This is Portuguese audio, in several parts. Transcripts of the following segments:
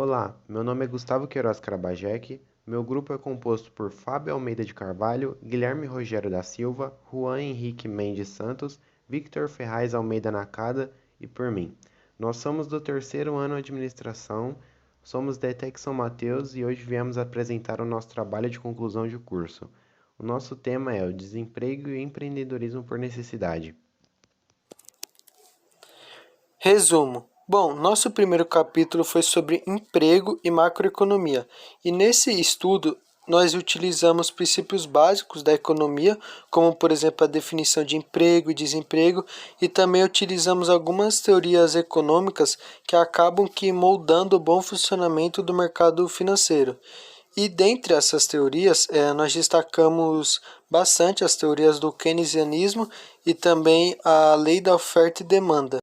Olá, meu nome é Gustavo Queiroz Carabajek, meu grupo é composto por Fábio Almeida de Carvalho, Guilherme Rogério da Silva, Juan Henrique Mendes Santos, Victor Ferraz Almeida Nakada e por mim. Nós somos do terceiro ano de administração, somos da ETEC São Mateus e hoje viemos apresentar o nosso trabalho de conclusão de curso. O nosso tema é o desemprego e empreendedorismo por necessidade. Resumo. Bom, nosso primeiro capítulo foi sobre emprego e macroeconomia, e nesse estudo nós utilizamos princípios básicos da economia, como por exemplo a definição de emprego e desemprego, e também utilizamos algumas teorias econômicas que acabam moldando o bom funcionamento do mercado financeiro. E dentre essas teorias, nós destacamos bastante as teorias do keynesianismo e também a lei da oferta e demanda.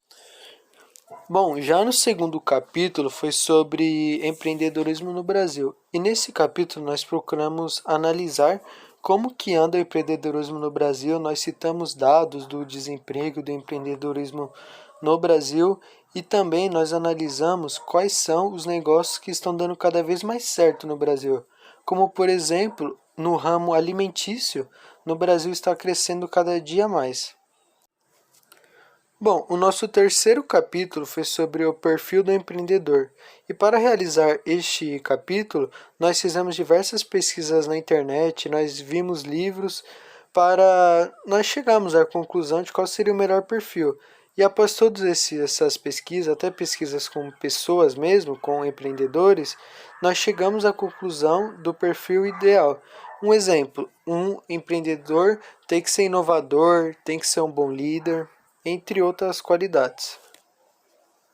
Bom, já no segundo capítulo foi sobre empreendedorismo no Brasil. E nesse capítulo nós procuramos analisar como que anda o empreendedorismo no Brasil. Nós citamos dados do desemprego, do empreendedorismo no Brasil e também nós analisamos quais são os negócios que estão dando cada vez mais certo no Brasil. Como, por exemplo, no ramo alimentício, no Brasil está crescendo cada dia mais. Bom, o nosso terceiro capítulo foi sobre o perfil do empreendedor. E para realizar este capítulo, nós fizemos diversas pesquisas na internet, nós vimos livros para nós chegarmos à conclusão de qual seria o melhor perfil. E após todas essas pesquisas, até pesquisas com pessoas mesmo, com empreendedores, nós chegamos à conclusão do perfil ideal. Um exemplo, um empreendedor tem que ser inovador, tem que ser um bom líder, entre outras qualidades.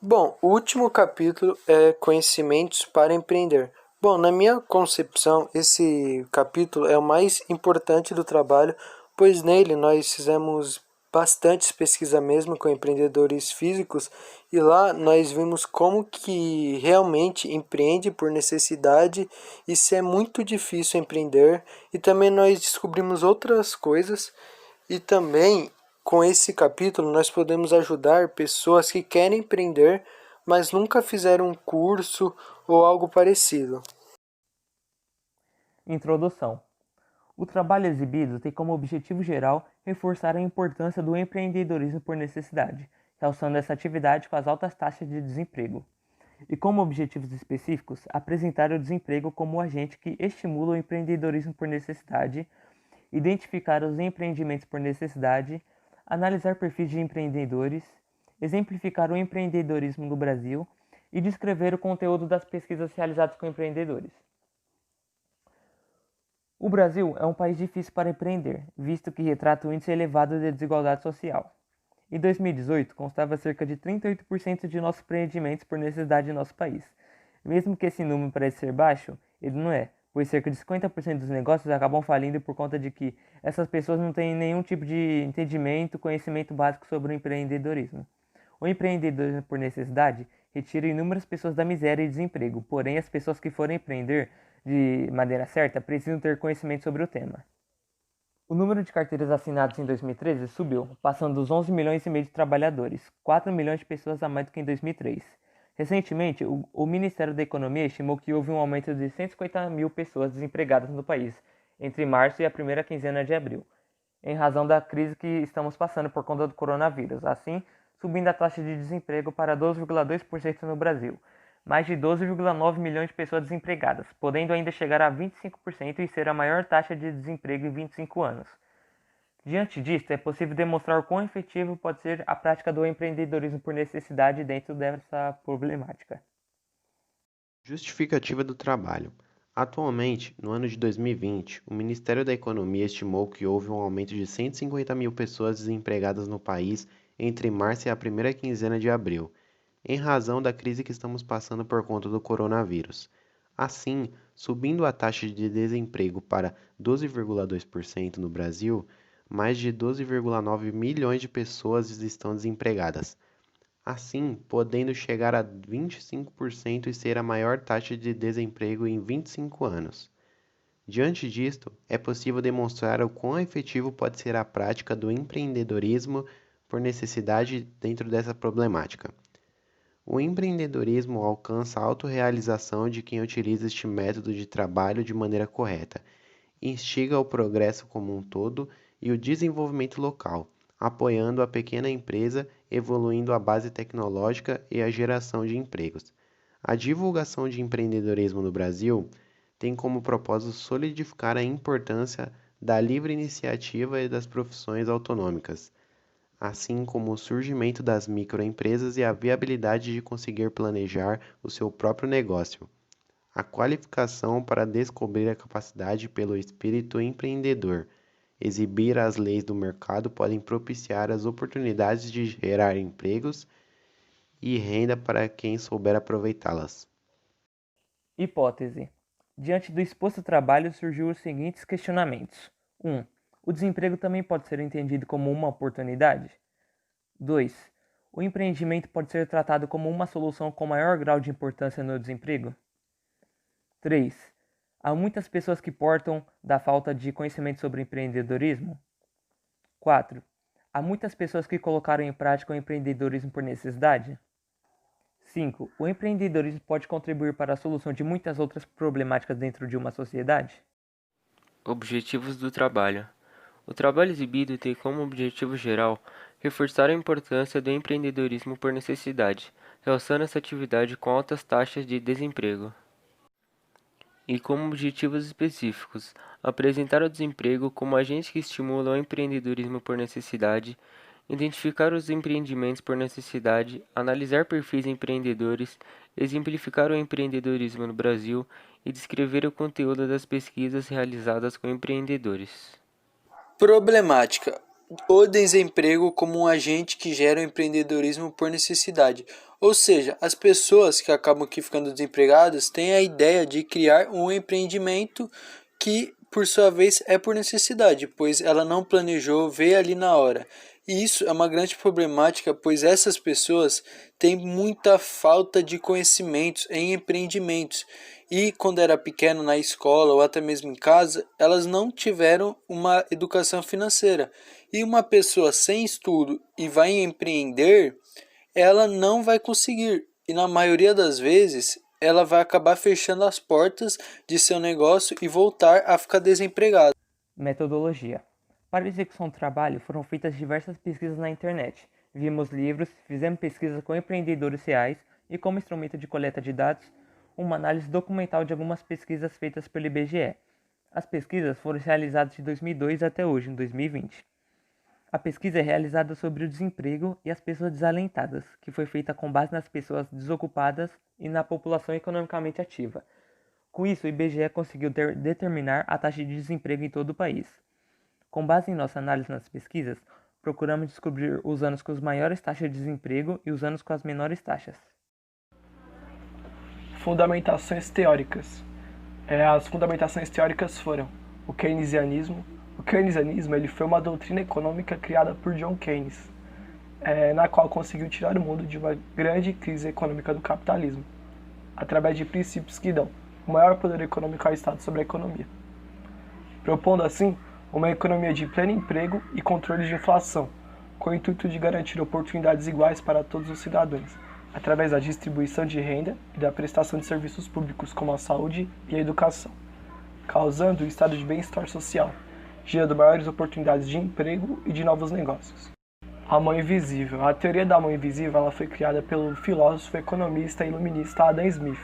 Bom, o último capítulo é Conhecimentos para Empreender. Bom, na minha concepção, esse capítulo é o mais importante do trabalho, pois nele nós fizemos bastante pesquisa mesmo com empreendedores físicos e lá nós vimos como que realmente empreende por necessidade e se é muito difícil empreender e também nós descobrimos outras coisas e também com esse capítulo, nós podemos ajudar pessoas que querem empreender, mas nunca fizeram um curso ou algo parecido. Introdução. O trabalho exibido tem como objetivo geral reforçar a importância do empreendedorismo por necessidade, realçando essa atividade com as altas taxas de desemprego. E como objetivos específicos, apresentar o desemprego como o agente que estimula o empreendedorismo por necessidade, identificar os empreendimentos por necessidade, analisar perfis de empreendedores, exemplificar o empreendedorismo no Brasil e descrever o conteúdo das pesquisas realizadas com empreendedores. O Brasil é um país difícil para empreender, visto que retrata um índice elevado de desigualdade social. Em 2018, constava cerca de 38% de nossos empreendimentos por necessidade em nosso país. Mesmo que esse número pareça ser baixo, ele não é, pois cerca de 50% dos negócios acabam falindo por conta de que essas pessoas não têm nenhum tipo de entendimento, conhecimento básico sobre o empreendedorismo. O empreendedorismo por necessidade retira inúmeras pessoas da miséria e desemprego, porém as pessoas que forem empreender de maneira certa precisam ter conhecimento sobre o tema. O número de carteiras assinadas em 2013 subiu, passando dos 11 milhões e meio de trabalhadores, 4 milhões de pessoas a mais do que em 2003. Recentemente, o Ministério da Economia estimou que houve um aumento de 150 mil pessoas desempregadas no país entre março e a primeira quinzena de abril, em razão da crise que estamos passando por conta do coronavírus, assim subindo a taxa de desemprego para 12,2% no Brasil, mais de 12,9 milhões de pessoas desempregadas, podendo ainda chegar a 25% e ser a maior taxa de desemprego em 25 anos. Diante disso, é possível demonstrar o quão efetivo pode ser a prática do empreendedorismo por necessidade dentro dessa problemática. Justificativa do trabalho. Atualmente, no ano de 2020, o Ministério da Economia estimou que houve um aumento de 150 mil pessoas desempregadas no país entre março e a primeira quinzena de abril, em razão da crise que estamos passando por conta do coronavírus. Assim, subindo a taxa de desemprego para 12,2% no Brasil, mais de 12,9 milhões de pessoas estão desempregadas, assim podendo chegar a 25% e ser a maior taxa de desemprego em 25 anos. Diante disto, é possível demonstrar o quão efetivo pode ser a prática do empreendedorismo por necessidade dentro dessa problemática. O empreendedorismo alcança a autorrealização de quem utiliza este método de trabalho de maneira correta, instiga o progresso como um todo e o desenvolvimento local, apoiando a pequena empresa, evoluindo a base tecnológica e a geração de empregos. A divulgação de empreendedorismo no Brasil tem como propósito solidificar a importância da livre iniciativa e das profissões autônomas, assim como o surgimento das microempresas e a viabilidade de conseguir planejar o seu próprio negócio. A qualificação para descobrir a capacidade pelo espírito empreendedor. Exibir as leis do mercado podem propiciar as oportunidades de gerar empregos e renda para quem souber aproveitá-las. Hipótese. Diante do exposto trabalho surgiu os seguintes questionamentos. 1. O desemprego também pode ser entendido como uma oportunidade? 2. O empreendimento pode ser tratado como uma solução com maior grau de importância no desemprego? 3. Há muitas pessoas que portam da falta de conhecimento sobre empreendedorismo? 4. Há muitas pessoas que colocaram em prática o empreendedorismo por necessidade? 5. O empreendedorismo pode contribuir para a solução de muitas outras problemáticas dentro de uma sociedade? Objetivos do trabalho. O trabalho exibido tem como objetivo geral reforçar a importância do empreendedorismo por necessidade, realçando essa atividade com altas taxas de desemprego. E como objetivos específicos, apresentar o desemprego como agente que estimula o empreendedorismo por necessidade, identificar os empreendimentos por necessidade, analisar perfis empreendedores, exemplificar o empreendedorismo no Brasil e descrever o conteúdo das pesquisas realizadas com empreendedores. Problemática. O desemprego como um agente que gera o empreendedorismo por necessidade. Ou seja, as pessoas que acabam aqui ficando desempregadas têm a ideia de criar um empreendimento que, por sua vez, é por necessidade, pois ela não planejou, veio ali na hora. E isso é uma grande problemática, pois essas pessoas têm muita falta de conhecimentos em empreendimentos. E quando era pequeno na escola ou até mesmo em casa, elas não tiveram uma educação financeira. E uma pessoa sem estudo e vai empreender, ela não vai conseguir. E na maioria das vezes, ela vai acabar fechando as portas de seu negócio e voltar a ficar desempregada. Metodologia. Para a execução do trabalho, foram feitas diversas pesquisas na internet. Vimos livros, fizemos pesquisas com empreendedores reais e, como instrumento de coleta de dados, uma análise documental de algumas pesquisas feitas pelo IBGE. As pesquisas foram realizadas de 2002 até hoje, em 2020. A pesquisa é realizada sobre o desemprego e as pessoas desalentadas, que foi feita com base nas pessoas desocupadas e na população economicamente ativa. Com isso, o IBGE conseguiu determinar a taxa de desemprego em todo o país. Com base em nossa análise nas pesquisas, procuramos descobrir os anos com as maiores taxas de desemprego e os anos com as menores taxas. Fundamentações teóricas. As fundamentações teóricas foram o keynesianismo. O keynesianismo ele foi uma doutrina econômica criada por John Keynes, na qual conseguiu tirar o mundo de uma grande crise econômica do capitalismo, através de princípios que dão o maior poder econômico ao Estado sobre a economia, propondo assim uma economia de pleno emprego e controle de inflação, com o intuito de garantir oportunidades iguais para todos os cidadãos, através da distribuição de renda e da prestação de serviços públicos como a saúde e a educação, causando um estado de bem-estar social, gerando maiores oportunidades de emprego e de novos negócios. A mão invisível. A teoria da mão invisível ela foi criada pelo filósofo, economista e iluminista Adam Smith,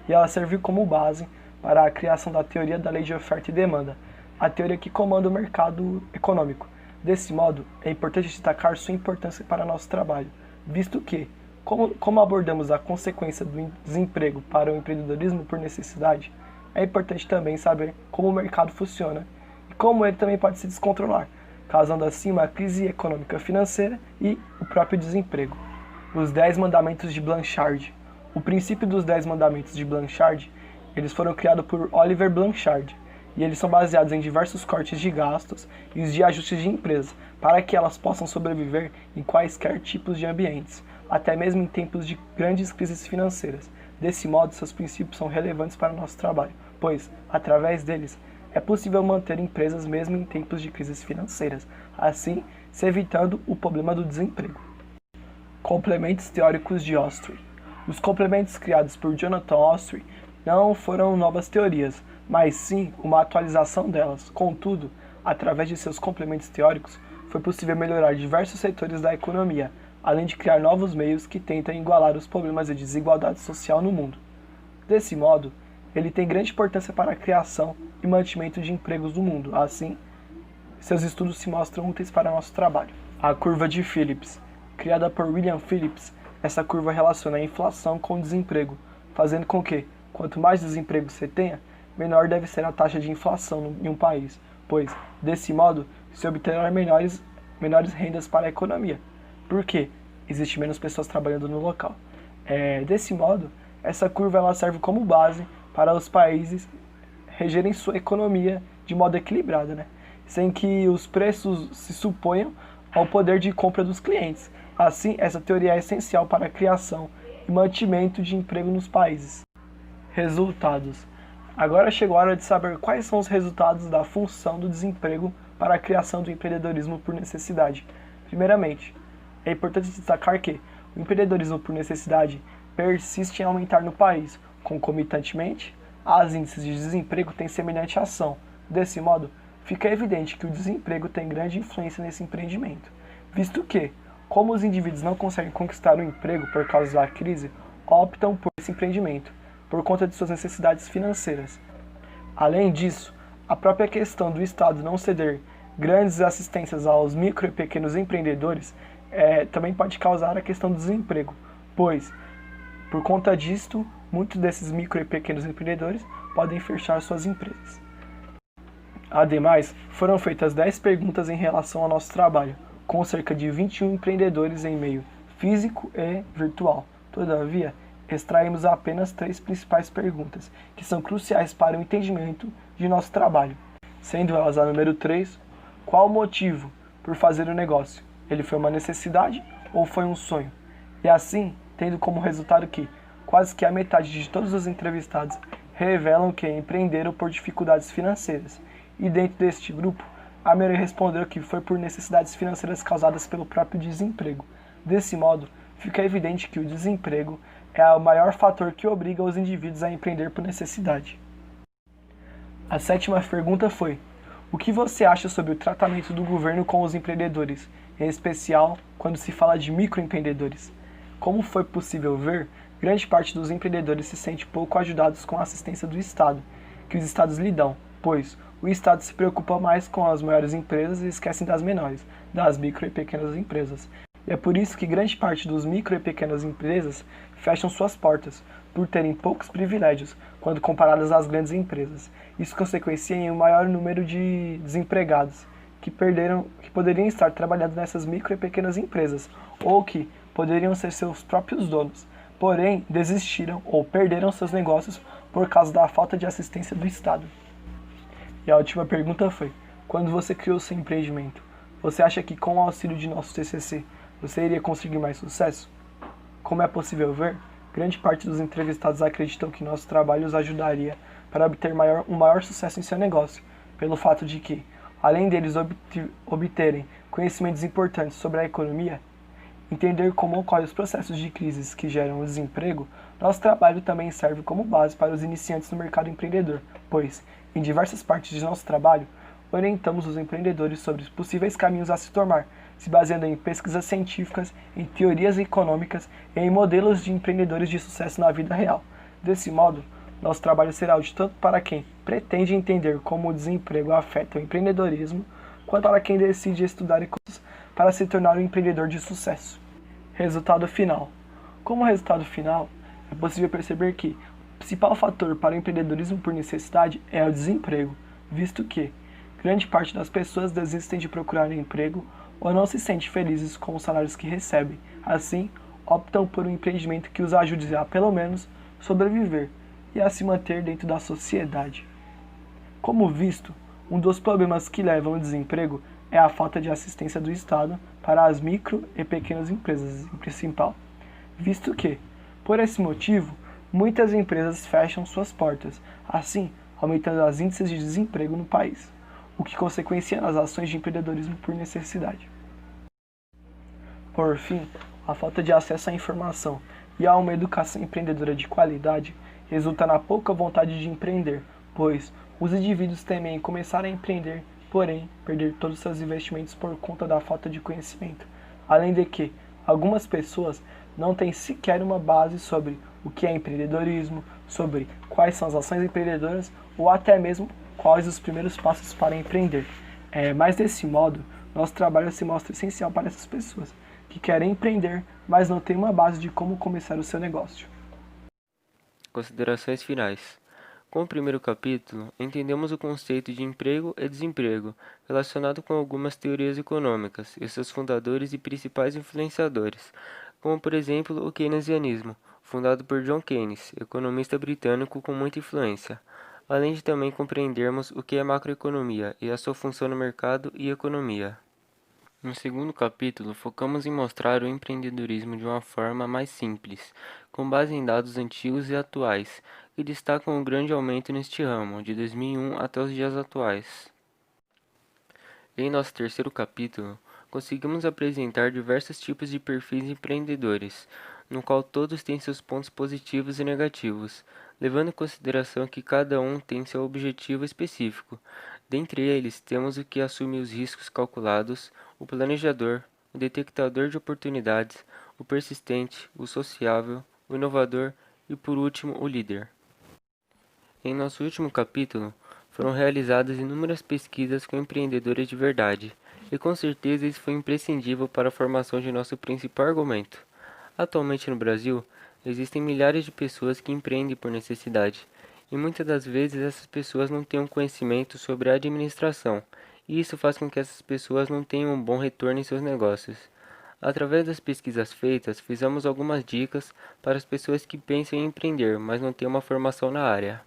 e ela serviu como base para a criação da teoria da lei de oferta e demanda, a teoria que comanda o mercado econômico. Desse modo, é importante destacar sua importância para nosso trabalho, visto que, como abordamos a consequência do desemprego para o empreendedorismo por necessidade, é importante também saber como o mercado funciona e como ele também pode se descontrolar, causando assim uma crise econômica financeira e o próprio desemprego. Os 10 mandamentos de Blanchard. O princípio dos 10 mandamentos de Blanchard, eles foram criados por Oliver Blanchard, e eles são baseados em diversos cortes de gastos e os de ajustes de empresa, para que elas possam sobreviver em quaisquer tipos de ambientes, até mesmo em tempos de grandes crises financeiras. Desse modo, seus princípios são relevantes para o nosso trabalho, pois, através deles, é possível manter empresas mesmo em tempos de crises financeiras, assim se evitando o problema do desemprego. Complementos teóricos de Ostrom. Os complementos criados por Jonathan Ostry não foram novas teorias, mas sim uma atualização delas. Contudo, através de seus complementos teóricos, foi possível melhorar diversos setores da economia, além de criar novos meios que tentam igualar os problemas de desigualdade social no mundo. Desse modo, ele tem grande importância para a criação e mantimento de empregos no mundo. Assim, seus estudos se mostram úteis para nosso trabalho. A curva de Phillips. Criada por William Phillips, essa curva relaciona a inflação com o desemprego, fazendo com que, quanto mais desemprego você tenha, menor deve ser a taxa de inflação em um país, pois, desse modo, se obterá menores rendas para a economia. Por quê? Existe menos pessoas trabalhando no local. Desse modo, essa curva ela serve como base para os países regerem sua economia de modo equilibrado, né? Sem que os preços se suponham ao poder de compra dos clientes. Assim, essa teoria é essencial para a criação e mantimento de emprego nos países. Resultados. Agora chegou a hora de saber quais são os resultados da função do desemprego para a criação do empreendedorismo por necessidade. Primeiramente, é importante destacar que o empreendedorismo por necessidade persiste em aumentar no país. Concomitantemente, as índices de desemprego têm semelhante ação. Desse modo, fica evidente que o desemprego tem grande influência nesse empreendimento, visto que, como os indivíduos não conseguem conquistar o emprego por causa da crise, optam por esse empreendimento, por conta de suas necessidades financeiras. Além disso, a própria questão do Estado não ceder grandes assistências aos micro e pequenos empreendedores também pode causar a questão do desemprego, pois, por conta disto, muitos desses micro e pequenos empreendedores podem fechar suas empresas. Ademais, foram feitas 10 perguntas em relação ao nosso trabalho, com cerca de 21 empreendedores em meio físico e virtual. Todavia, extraímos apenas 3 principais perguntas, que são cruciais para o entendimento de nosso trabalho, sendo elas a número 3, qual o motivo por fazer o negócio? Ele foi uma necessidade ou foi um sonho? E assim, tendo como resultado que quase que a metade de todos os entrevistados revelam que empreenderam por dificuldades financeiras. E dentro deste grupo, a maioria respondeu que foi por necessidades financeiras causadas pelo próprio desemprego. Desse modo, fica evidente que o desemprego é o maior fator que obriga os indivíduos a empreender por necessidade. A 7ª pergunta foi: o que você acha sobre o tratamento do governo com os empreendedores, em especial quando se fala de microempreendedores? Como foi possível ver, grande parte dos empreendedores se sente pouco ajudados com a assistência do Estado, que os Estados lhe dão, pois o Estado se preocupa mais com as maiores empresas e esquecem das menores, das micro e pequenas empresas. E é por isso que grande parte dos micro e pequenas empresas fecham suas portas, por terem poucos privilégios, quando comparadas às grandes empresas. Isso consequencia em um maior número de desempregados, que poderiam estar trabalhando nessas micro e pequenas empresas, ou que poderiam ser seus próprios donos, porém desistiram ou perderam seus negócios por causa da falta de assistência do Estado. E a última pergunta foi: quando você criou seu empreendimento, você acha que com o auxílio de nosso TCC, você iria conseguir mais sucesso? Como é possível ver, grande parte dos entrevistados acreditam que nosso trabalho os ajudaria para obter um maior sucesso em seu negócio, pelo fato de que, além deles obterem conhecimentos importantes sobre a economia, entender como ocorrem os processos de crises que geram o desemprego, nosso trabalho também serve como base para os iniciantes no mercado empreendedor, pois, em diversas partes de nosso trabalho, orientamos os empreendedores sobre os possíveis caminhos a se tomar, se baseando em pesquisas científicas, em teorias econômicas e em modelos de empreendedores de sucesso na vida real. Desse modo, nosso trabalho será útil tanto para quem pretende entender como o desemprego afeta o empreendedorismo, quanto para quem decide estudar economias para se tornar um empreendedor de sucesso. Resultado final. Como resultado final, é possível perceber que o principal fator para o empreendedorismo por necessidade é o desemprego, visto que grande parte das pessoas desistem de procurar um emprego ou não se sentem felizes com os salários que recebem. Assim, optam por um empreendimento que os ajude a, pelo menos, sobreviver e a se manter dentro da sociedade. Como visto, um dos problemas que levam ao desemprego é a falta de assistência do Estado para as micro e pequenas empresas, em principal, visto que, por esse motivo, muitas empresas fecham suas portas, assim aumentando os índices de desemprego no país, o que consequencia nas ações de empreendedorismo por necessidade. Por fim, a falta de acesso à informação, e há uma educação empreendedora de qualidade, resulta na pouca vontade de empreender, pois os indivíduos temem começar a empreender, porém perder todos os seus investimentos por conta da falta de conhecimento. Além de que, algumas pessoas não têm sequer uma base sobre o que é empreendedorismo, sobre quais são as ações empreendedoras ou até mesmo quais os primeiros passos para empreender. Mas desse modo, nosso trabalho se mostra essencial para essas pessoas que querem empreender, mas não têm uma base de como começar o seu negócio. Considerações finais. Com o primeiro capítulo, entendemos o conceito de emprego e desemprego, relacionado com algumas teorias econômicas e seus fundadores e principais influenciadores, como por exemplo o keynesianismo, fundado por John Keynes, economista britânico com muita influência, além de também compreendermos o que é macroeconomia e a sua função no mercado e economia. No segundo capítulo, focamos em mostrar o empreendedorismo de uma forma mais simples, com base em dados antigos e atuais, que destacam o grande aumento neste ramo, de 2001 até os dias atuais. Em nosso terceiro capítulo, conseguimos apresentar diversos tipos de perfis empreendedores, no qual todos têm seus pontos positivos e negativos, levando em consideração que cada um tem seu objetivo específico. Dentre eles, temos o que assume os riscos calculados, o planejador, o detectador de oportunidades, o persistente, o sociável, o inovador e, por último, o líder. Em nosso último capítulo, foram realizadas inúmeras pesquisas com empreendedores de verdade, e com certeza isso foi imprescindível para a formação de nosso principal argumento. Atualmente no Brasil, existem milhares de pessoas que empreendem por necessidade, e muitas das vezes essas pessoas não têm um conhecimento sobre a administração, e isso faz com que essas pessoas não tenham um bom retorno em seus negócios. Através das pesquisas feitas, fizemos algumas dicas para as pessoas que pensam em empreender, mas não têm uma formação na área.